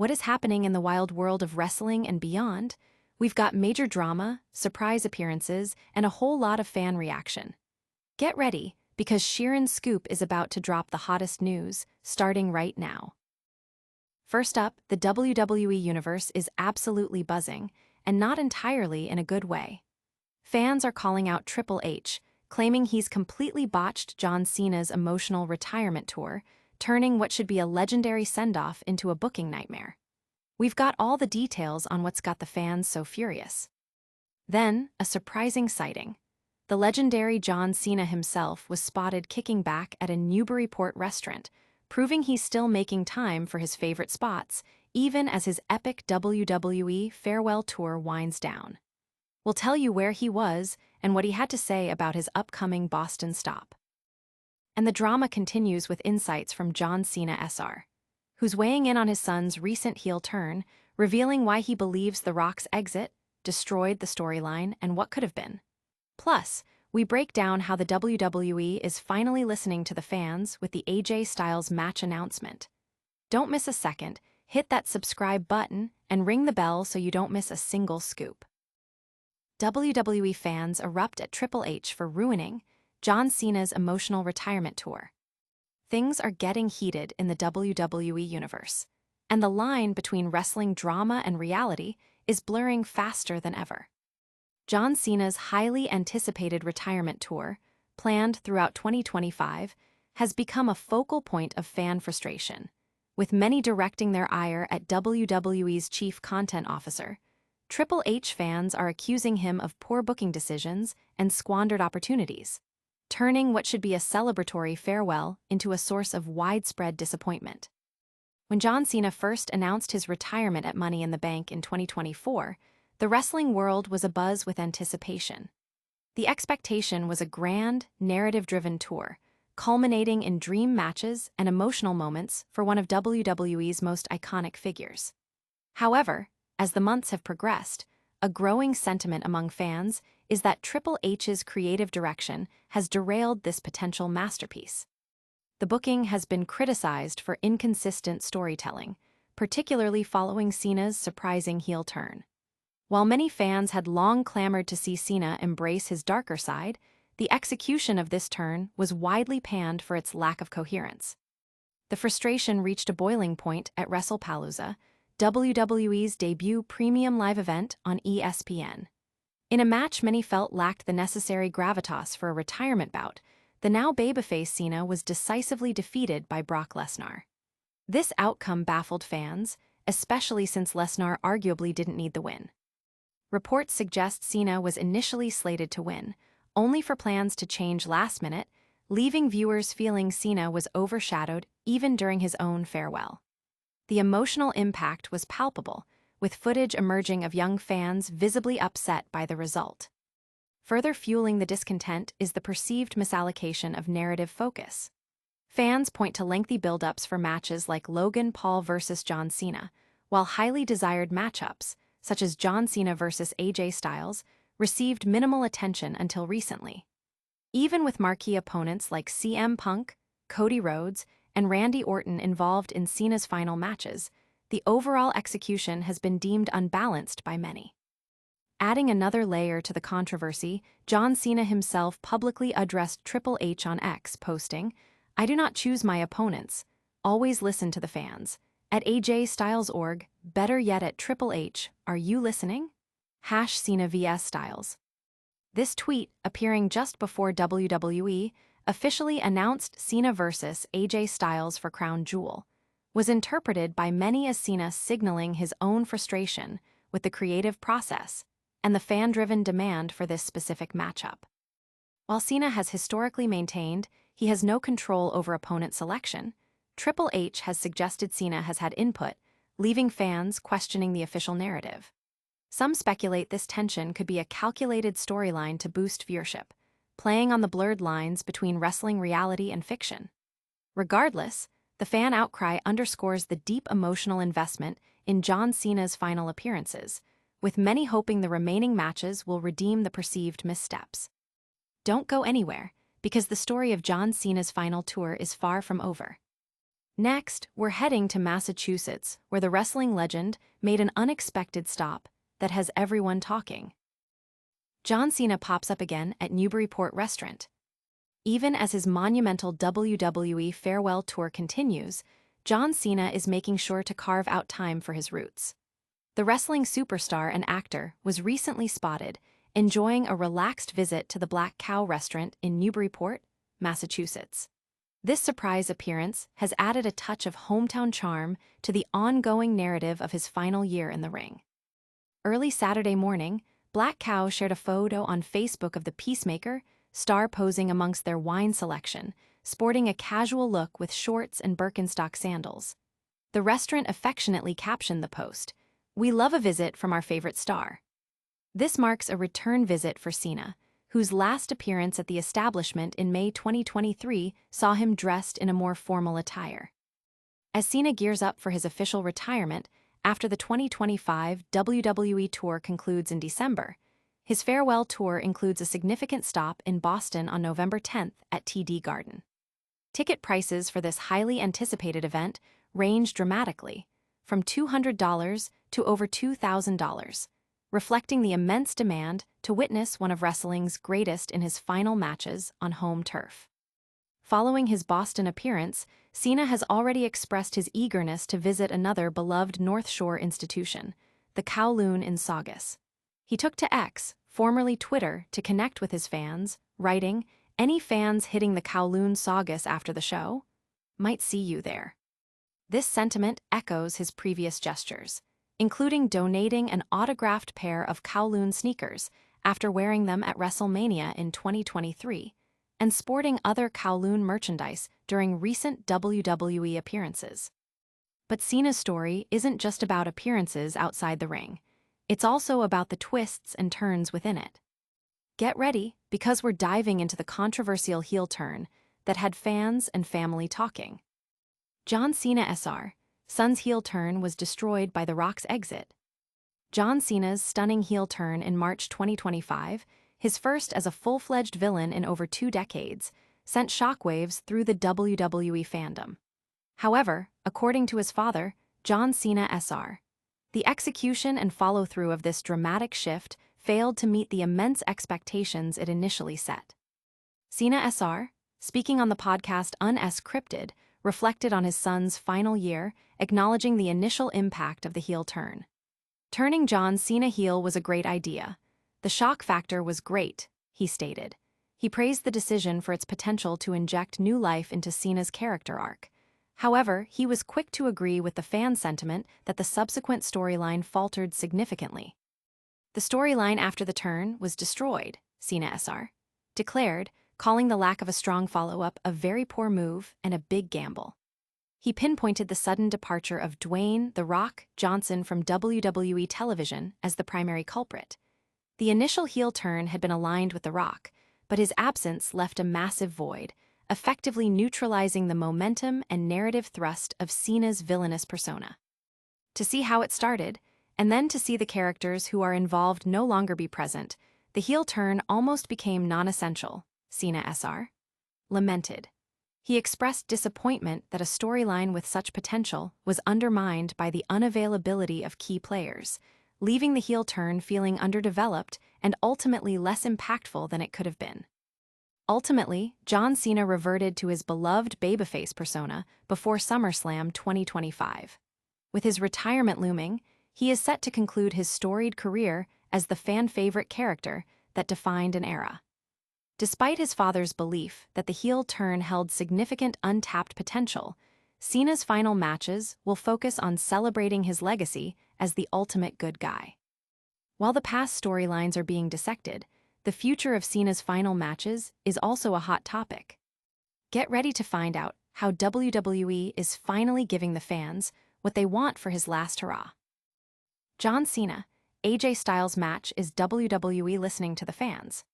what is happening in the wild world of wrestling and beyond? We've got major drama, surprise appearances, and a whole lot of fan reaction. Get ready, because Sheeran's scoop is about to drop the hottest news, starting right now. First up, the WWE Universe is absolutely buzzing, and not entirely in a good way. Fans are calling out Triple H, claiming he's completely botched John Cena's emotional retirement tour, turning what should be a legendary send-off into a booking nightmare. We've got all the details on what's got the fans so furious. Then, a surprising sighting. The legendary John Cena himself was spotted kicking back at a Newburyport restaurant, proving he's still making time for his favorite spots, even as his epic WWE farewell tour winds down. We'll tell you where he was and what he had to say about his upcoming Boston stop. And the drama continues with insights from John Cena Sr, who's weighing in on his son's recent heel turn, revealing why he believes The Rock's exit destroyed the storyline and what could have been. Plus, we break down how the WWE is finally listening to the fans with the AJ Styles match announcement. Don't miss a second, hit that subscribe button, and ring the bell so you don't miss a single scoop. WWE fans erupt at Triple H for ruining John Cena's emotional retirement tour. Things are getting heated in the WWE universe, and the line between wrestling drama and reality is blurring faster than ever. John Cena's highly anticipated retirement tour, planned throughout 2025, has become a focal point of fan frustration, with many directing their ire at WWE's chief content officer. Triple H fans are accusing him of poor booking decisions and squandered opportunities, turning what should be a celebratory farewell into a source of widespread disappointment. When John Cena first announced his retirement at Money in the Bank in 2024, the wrestling world was abuzz with anticipation. The expectation was a grand, narrative-driven tour, culminating in dream matches and emotional moments for one of WWE's most iconic figures. However, as the months have progressed, a growing sentiment among fans is that Triple H's creative direction has derailed this potential masterpiece. The booking has been criticized for inconsistent storytelling, particularly following Cena's surprising heel turn. While many fans had long clamored to see Cena embrace his darker side, the execution of this turn was widely panned for its lack of coherence. The frustration reached a boiling point at WrestlePalooza, WWE's debut premium live event on ESPN. In a match many felt lacked the necessary gravitas for a retirement bout, the now babyface Cena was decisively defeated by Brock Lesnar. This outcome baffled fans, especially since Lesnar arguably didn't need the win. Reports suggest Cena was initially slated to win, only for plans to change last minute, leaving viewers feeling Cena was overshadowed even during his own farewell. The emotional impact was palpable, with footage emerging of young fans visibly upset by the result. Further fueling the discontent is the perceived misallocation of narrative focus. Fans point to lengthy build-ups for matches like Logan Paul versus John Cena, while highly desired matchups, such as John Cena versus AJ Styles, received minimal attention until recently. Even with marquee opponents like CM Punk, Cody Rhodes, and Randy Orton involved in Cena's final matches, the overall execution has been deemed unbalanced by many. Adding another layer to the controversy, John Cena himself publicly addressed Triple H on X, posting, "I do not choose my opponents. Always listen to the fans. At AJ Styles org, better yet at Triple H, are you listening? #Cena vs Styles." This tweet, appearing just before WWE officially announced Cena versus AJ Styles for Crown Jewel, was interpreted by many as Cena signaling his own frustration with the creative process and the fan-driven demand for this specific matchup. While Cena has historically maintained he has no control over opponent selection, Triple H has suggested Cena has had input, leaving fans questioning the official narrative. Some speculate this tension could be a calculated storyline to boost viewership, playing on the blurred lines between wrestling reality and fiction. Regardless, the fan outcry underscores the deep emotional investment in John Cena's final appearances, with many hoping the remaining matches will redeem the perceived missteps. Don't go anywhere, because the story of John Cena's final tour is far from over. Next, we're heading to Massachusetts, where the wrestling legend made an unexpected stop that has everyone talking. John Cena pops up again at Newburyport restaurant. Even as his monumental WWE farewell tour continues, John Cena is making sure to carve out time for his roots. The wrestling superstar and actor was recently spotted enjoying a relaxed visit to the Black Cow restaurant in Newburyport, Massachusetts. This surprise appearance has added a touch of hometown charm to the ongoing narrative of his final year in the ring. Early Saturday morning, Black Cow shared a photo on Facebook of the Peacemaker star posing amongst their wine selection, sporting a casual look with shorts and Birkenstock sandals. The restaurant affectionately captioned the post, "We love a visit from our favorite star." This marks a return visit for Cena, whose last appearance at the establishment in May 2023 saw him dressed in a more formal attire. As Cena gears up for his official retirement after the 2025 WWE Tour concludes in December, his farewell tour includes a significant stop in Boston on November 10th at TD Garden. Ticket prices for this highly anticipated event range dramatically, from $200 to over $2,000, reflecting the immense demand to witness one of wrestling's greatest in his final matches on home turf. Following his Boston appearance, Cena has already expressed his eagerness to visit another beloved North Shore institution, the Kowloon in Saugus. He took to X, formerly Twitter, to connect with his fans, writing, "Any fans hitting the Kowloon Saugus after the show? Might see you there." This sentiment echoes his previous gestures, including donating an autographed pair of Kowloon sneakers after wearing them at WrestleMania in 2023, and sporting other Kowloon merchandise during recent WWE appearances. But Cena's story isn't just about appearances outside the ring. It's also about the twists and turns within it. Get ready, because we're diving into the controversial heel turn that had fans and family talking. John Cena Sr. Son's heel turn was destroyed by The Rock's exit. John Cena's stunning heel turn in March 2025, his first as a full-fledged villain in over 2 decades, sent shockwaves through the WWE fandom. However, according to his father, John Cena Sr., the execution and follow-through of this dramatic shift failed to meet the immense expectations it initially set. Cena Sr., speaking on the podcast Unscripted, reflected on his son's final year, acknowledging the initial impact of the heel turn. "Turning John Cena heel was a great idea. The shock factor was great," he stated. He praised the decision for its potential to inject new life into Cena's character arc. However, he was quick to agree with the fan sentiment that the subsequent storyline faltered significantly. "The storyline after the turn was destroyed," Cena Sr. declared, calling the lack of a strong follow-up a very poor move and a big gamble. He pinpointed the sudden departure of Dwayne "The Rock" Johnson from WWE television as the primary culprit. The initial heel turn had been aligned with The Rock, but his absence left a massive void, effectively neutralizing the momentum and narrative thrust of Cena's villainous persona. To see how it started, and then to see the characters who are involved no longer be present, the heel turn almost became non-essential, Cena Sr. lamented. He expressed disappointment that a storyline with such potential was undermined by the unavailability of key players, leaving the heel turn feeling underdeveloped and ultimately less impactful than it could have been. Ultimately, John Cena reverted to his beloved babyface persona before SummerSlam 2025. With his retirement looming, he is set to conclude his storied career as the fan-favorite character that defined an era. Despite his father's belief that the heel turn held significant untapped potential, Cena's final matches will focus on celebrating his legacy as the ultimate good guy. While the past storylines are being dissected, the future of Cena's final matches is also a hot topic. Get ready to find out how WWE is finally giving the fans what they want for his last hurrah. John Cena, AJ Styles match is WWE listening to the fans.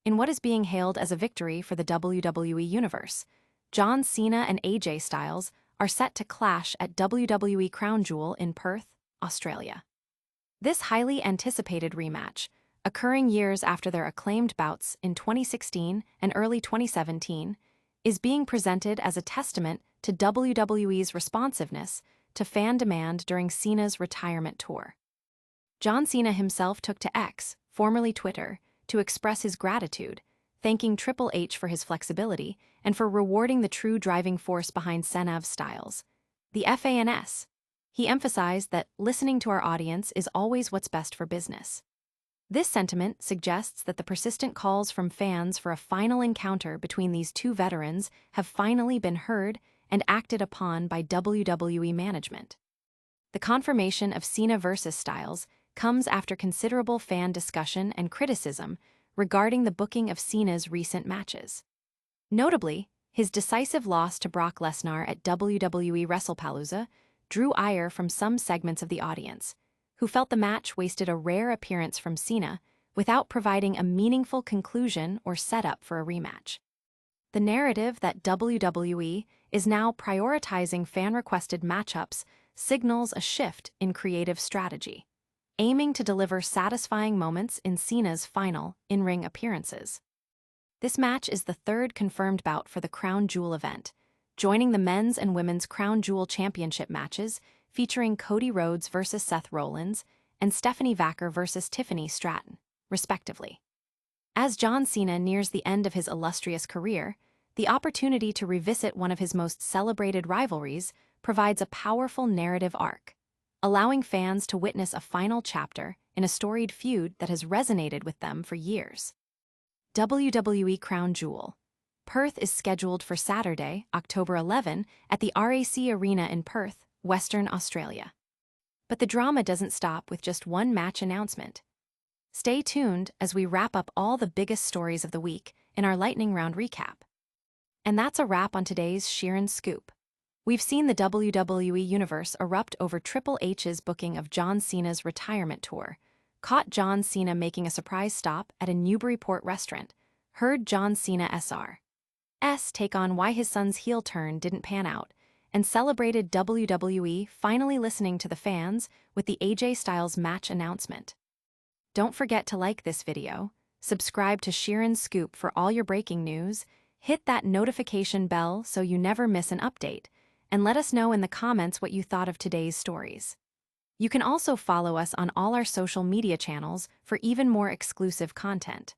In what is being hailed as a victory for the WWE Universe, John Cena and AJ Styles are set to clash at WWE Crown Jewel in Perth, Australia. This highly anticipated rematch, occurring years after their acclaimed bouts in 2016 and early 2017, is being presented as a testament to WWE's responsiveness to fan demand during Cena's retirement tour. John Cena himself took to X, formerly Twitter, to express his gratitude, thanking Triple H for his flexibility and for rewarding the true driving force behind Cenav's styles, the FANS. He emphasized that listening to our audience is always what's best for business. This sentiment suggests that the persistent calls from fans for a final encounter between these two veterans have finally been heard and acted upon by WWE management. The confirmation of Cena versus Styles comes after considerable fan discussion and criticism regarding the booking of Cena's recent matches. Notably, his decisive loss to Brock Lesnar at WWE WrestlePalooza drew ire from some segments of the audience, who felt the match wasted a rare appearance from Cena without providing a meaningful conclusion or setup for a rematch. The narrative that WWE is now prioritizing fan-requested matchups signals a shift in creative strategy, aiming to deliver satisfying moments in Cena's final in-ring appearances. This match is the third confirmed bout for the Crown Jewel event, joining the men's and women's Crown Jewel Championship matches featuring Cody Rhodes versus Seth Rollins and Stephanie Vacker versus Tiffany Stratton, respectively. As John Cena nears the end of his illustrious career, the opportunity to revisit one of his most celebrated rivalries provides a powerful narrative arc, allowing fans to witness a final chapter in a storied feud that has resonated with them for years. WWE Crown Jewel. Perth is scheduled for Saturday, October 11, at the RAC Arena in Perth, Western Australia. But the drama doesn't stop with just one match announcement. Stay tuned as we wrap up all the biggest stories of the week in our lightning round recap. And that's a wrap on today's Sheeran Scoop. We've seen the WWE Universe erupt over Triple H's booking of John Cena's retirement tour, caught John Cena making a surprise stop at a Newburyport restaurant, heard John Cena Sr.'s take on why his son's heel turn didn't pan out, and celebrated WWE finally listening to the fans with the AJ Styles match announcement. Don't forget to like this video, subscribe to Sheeran Scoop for all your breaking news, hit that notification bell so you never miss an update, and let us know in the comments what you thought of today's stories. You can also follow us on all our social media channels for even more exclusive content.